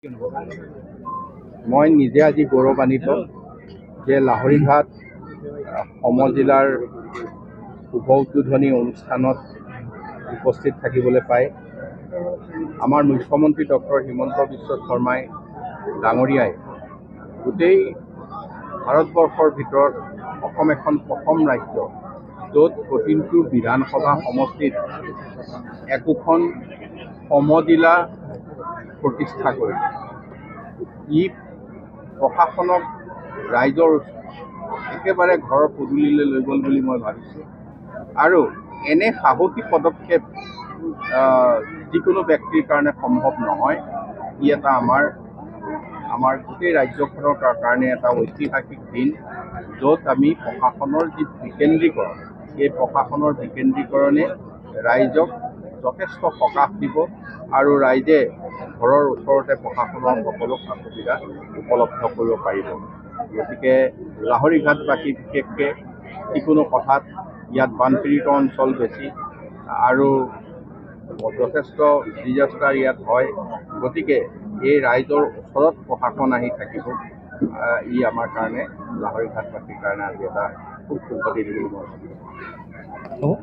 মই নিজে আজি গৌৰৱান্বিত যে লাহৰীঘাট সমজিলাৰ শুভ উদ্বোধনী অনুষ্ঠানত উপস্থিত থাকিবলৈ পাই আমাৰ মুখ্যমন্ত্ৰী ডক্টৰ হিমন্ত বিশ্ব শৰ্মাই ডাঙৰীয়াই গোটেই ভাৰতবৰ্ষৰ ভিতৰত অসম এখন প্ৰথম ৰাজ্য য'ত প্ৰতিটো বিধানসভা সমষ্টিত একোখন সমজিলা প্ৰতিষ্ঠা কৰিলে। ই প্ৰশাসনক ৰাইজৰ একেবাৰে ঘৰৰ পদূলিলৈ লৈ গ'ল বুলি মই ভাবিছোঁ আৰু এনে সাহসী পদক্ষেপ যিকোনো ব্যক্তিৰ কাৰণে সম্ভৱ নহয়। ই এটা আমাৰ গোটেই ৰাজ্যখনৰ কাৰণে এটা ঐতিহাসিক দিন, য'ত আমি প্ৰশাসনৰ যি বিকেন্দ্ৰীকৰণ, এই প্ৰশাসনৰ বিকেন্দ্ৰীকৰণে ৰাইজক যথেষ্ট সকাহ দিব আৰু ৰাইজে ঘৰৰ ওচৰতে প্ৰশাসনৰ সকলো সা সুবিধা উপলব্ধ কৰিব পাৰিব। গতিকে লাহৰীঘাটবাসী বিশেষকৈ যিকোনো কথাত ইয়াত বানপীড়িত অঞ্চল বেছি আৰু যথেষ্ট ডিজাষ্টাৰ ইয়াত হয়। গতিকে এই ৰাইজৰ ওচৰত প্ৰশাসন আহি থাকিব, ই আমাৰ কাৰণে লাহৰীঘাটবাসীৰ কাৰণে আজি এটা খুব সুখৰ দিন বুলি মই ভাবোঁ।